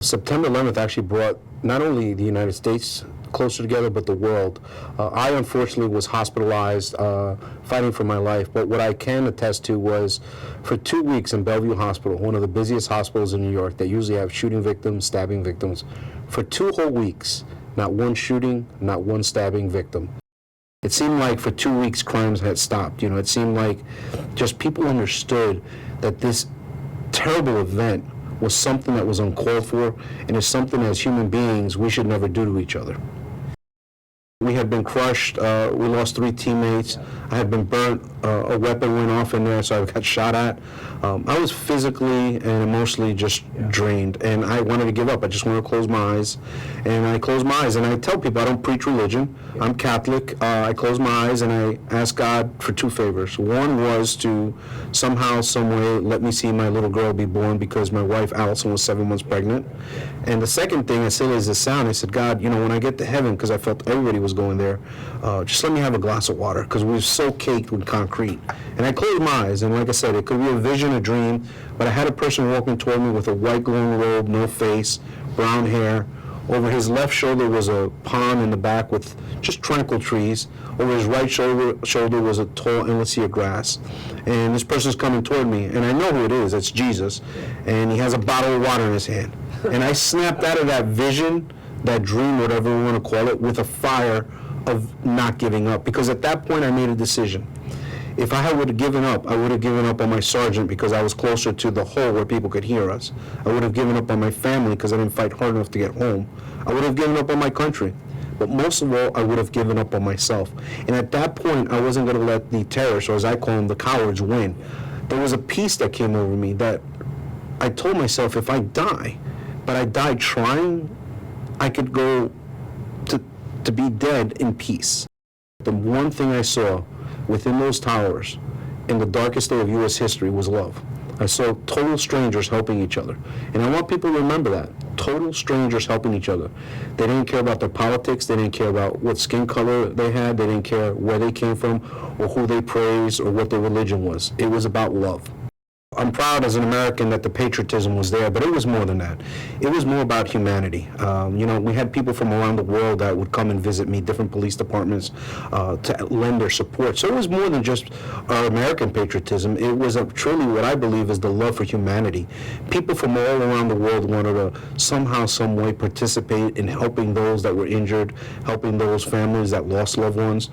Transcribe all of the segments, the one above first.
September 11th actually brought not only the United States closer together, but the world. I unfortunately was hospitalized, fighting for my life, but what I can attest to was for 2 weeks in Bellevue Hospital, one of the busiest hospitals in New York that usually have shooting victims, stabbing victims, for 2 whole weeks, not one shooting, not one stabbing victim. It seemed like for 2 weeks crimes had stopped. It seemed like just people understood that this terrible event was something that was uncalled for, and is something as human beings we should never do to each other. We had been crushed. We lost 3 teammates. I had been burnt. A weapon went off in there, so I got shot at. I was physically and emotionally just drained, and I wanted to give up. I just wanted to close my eyes, and I closed my eyes. And I tell people I don't preach religion. I'm Catholic. I closed my eyes and I asked God for 2 favors. One was to somehow, some way, let me see my little girl be born, because my wife Allison was 7 months pregnant. And the second thing, as silly as it sounds, I said, God, when I get to heaven, because I felt everybody was going there, just let me have a glass of water, because we were so caked with concrete. And I closed my eyes, and like I said, it could be a vision, a dream, but I had a person walking toward me with a white glowing robe, no face, brown hair. Over his left shoulder was a pond in the back with just tranquil trees. Over his right shoulder was a tall, endless sea of grass. And this person's coming toward me, and I know who it is. It's Jesus. And he has a bottle of water in his hand. And I snapped out of that vision, that dream, whatever we want to call it, with a fire of not giving up. Because at that point, I made a decision. If I would have given up, I would have given up on my sergeant because I was closer to the hole where people could hear us. I would have given up on my family because I didn't fight hard enough to get home. I would have given up on my country. But most of all, I would have given up on myself. And at that point, I wasn't going to let the terrorists, or as I call them, the cowards, win. There was a peace that came over me that I told myself, if I die, but I died trying, I could go to be dead in peace. The one thing I saw within those towers in the darkest day of U.S. history was love. I saw total strangers helping each other. And I want people to remember that. Total strangers helping each other. They didn't care about their politics. They didn't care about what skin color they had. They didn't care where they came from or who they praised or what their religion was. It was about love. I'm proud as an American that the patriotism was there, but it was more than that. It was more about humanity. We had people from around the world that would come and visit me, different police departments, to lend their support. So it was more than just our American patriotism. It was truly what I believe is the love for humanity. People from all around the world wanted to somehow, some way participate in helping those that were injured, helping those families that lost loved ones.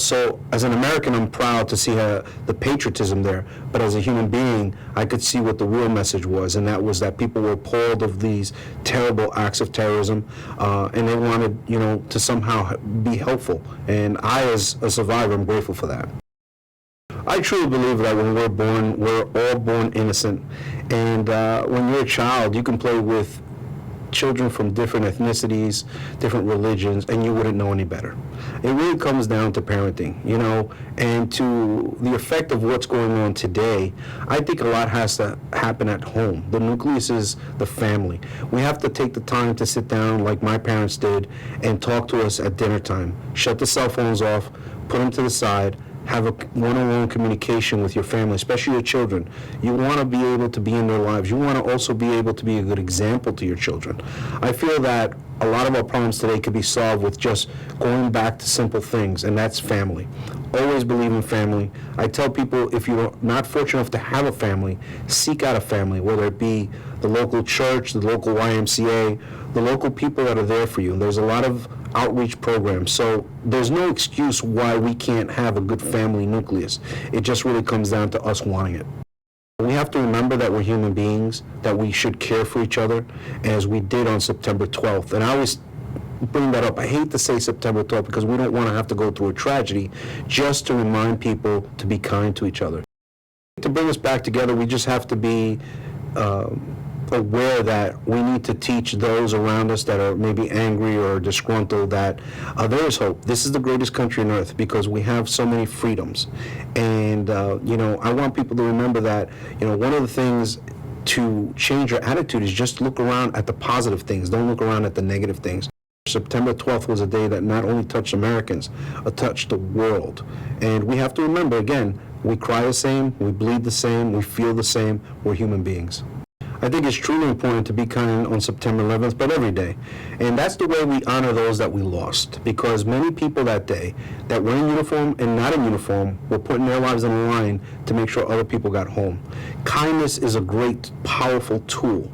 So as an American, I'm proud to see the patriotism there, but as a human being, I could see what the real message was, and that was that people were appalled of these terrible acts of terrorism, and they wanted, to somehow be helpful. And I, as a survivor, am grateful for that. I truly believe that when we're born, we're all born innocent. And when you're a child, you can play with children from different ethnicities, different religions, and you wouldn't know any better. It really comes down to parenting, and to the effect of what's going on today. I think a lot has to happen at home. The nucleus is the family. We have to take the time to sit down like my parents did and talk to us at dinner time. Shut the cell phones off, put them to the side, have a one-on-one communication with your family, especially your children. You want to be able to be in their lives. You want to also be able to be a good example to your children. I feel that a lot of our problems today could be solved with just going back to simple things, and that's family. Always believe in family. I tell people, if you're not fortunate enough to have a family, seek out a family, whether it be the local church, the local YMCA, the local people that are there for you. There's a lot of outreach programs, so there's no excuse why we can't have a good family nucleus. It just really comes down to us wanting it. We have to remember that we're human beings, that we should care for each other, as we did on September 12th. And I always bring that up. I hate to say September 12th because we don't want to have to go through a tragedy, just to remind people to be kind to each other. To bring us back together, we just have to be aware that we need to teach those around us that are maybe angry or disgruntled that there is hope. This is the greatest country on earth because we have so many freedoms. And, I want people to remember that, one of the things to change your attitude is just look around at the positive things. Don't look around at the negative things. September 12th was a day that not only touched Americans, it touched the world. And we have to remember, again, we cry the same, we bleed the same, we feel the same, we're human beings. I think it's truly important to be kind on September 11th, but every day. And that's the way we honor those that we lost, because many people that day that were in uniform and not in uniform were putting their lives on the line to make sure other people got home. Kindness is a great, powerful tool.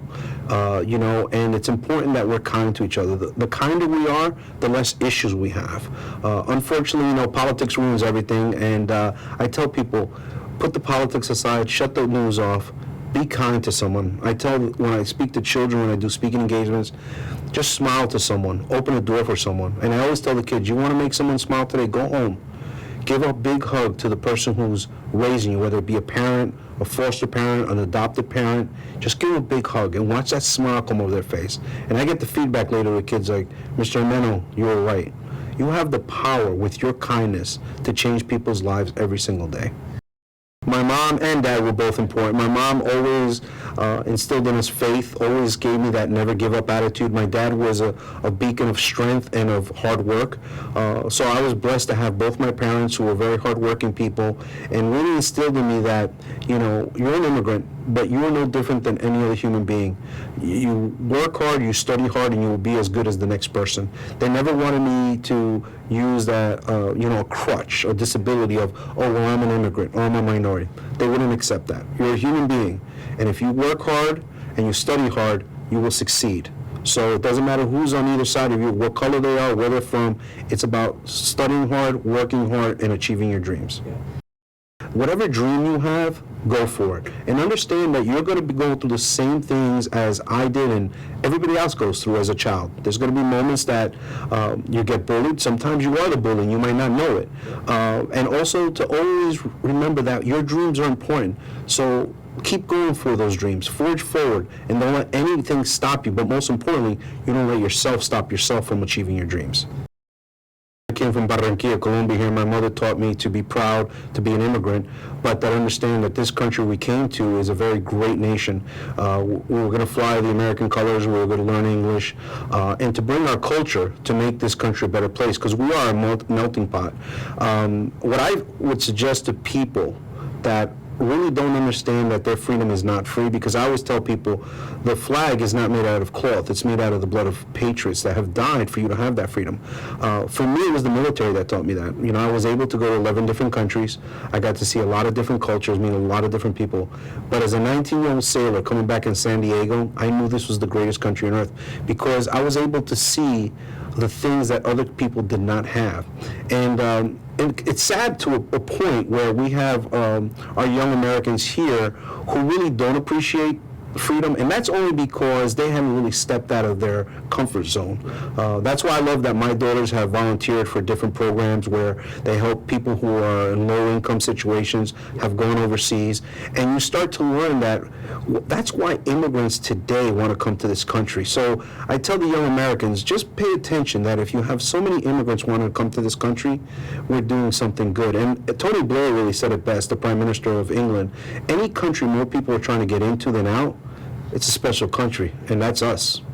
And it's important that we're kind to each other. The kinder we are, the less issues we have. Unfortunately, politics ruins everything, and I tell people, put the politics aside, shut the news off, be kind to someone. I tell, when I speak to children, when I do speaking engagements, just smile to someone, open a door for someone. And I always tell the kids, you want to make someone smile today, go home. Give a big hug to the person who's raising you, whether it be a parent, a foster parent, an adopted parent. Just give them a big hug and watch that smile come over their face. And I get the feedback later with kids like, Mr. Jimeno, you were right. You have the power with your kindness to change people's lives every single day. My mom and dad were both important. My mom always instilled in us faith, always gave me that never give up attitude. My dad was a beacon of strength and of hard work. So I was blessed to have both my parents who were very hardworking people and really instilled in me that, you're an immigrant, but you are no different than any other human being. You work hard, you study hard, and you will be as good as the next person. They never wanted me to use that, a crutch, a disability of, oh, well, I'm an immigrant, or I'm a minority. They wouldn't accept that. You're a human being, and if you work hard and you study hard, you will succeed. So it doesn't matter who's on either side of you, what color they are, where they're from. It's about studying hard, working hard, and achieving your dreams. Yeah. Whatever dream you have, go for it. And understand that you're going to be going through the same things as I did and everybody else goes through as a child. There's going to be moments that you get bullied. Sometimes you are the bully and you might not know it. And also to always remember that your dreams are important. So keep going for those dreams. Forge forward and don't let anything stop you. But most importantly, you don't let yourself stop yourself from achieving your dreams. I came from Barranquilla, Colombia here. My mother taught me to be proud to be an immigrant, but that understand that this country we came to is a very great nation. We were going to fly the American colors, we were going to learn English, and to bring our culture to make this country a better place, because we are a melting pot. What I would suggest to people that really don't understand that their freedom is not free, because I always tell people the flag is not made out of cloth, it's made out of the blood of patriots that have died for you to have that freedom. For me, it was the military that taught me that. I was able to go to 11 different countries. I got to see a lot of different cultures, meet a lot of different people. But as a 19-year-old sailor coming back in San Diego, I knew this was the greatest country on earth, because I was able to see the things that other people did not have. And it's sad to a point where we have our young Americans here who really don't appreciate freedom, and that's only because they haven't really stepped out of their comfort zone. That's why I love that my daughters have volunteered for different programs where they help people who are in low-income situations, have gone overseas, and you start to learn that that's why immigrants today want to come to this country. So I tell the young Americans, just pay attention that if you have so many immigrants wanting to come to this country, we're doing something good. And Tony Blair really said it best, the Prime Minister of England. Any country more people are trying to get into than out, it's a special country, and that's us.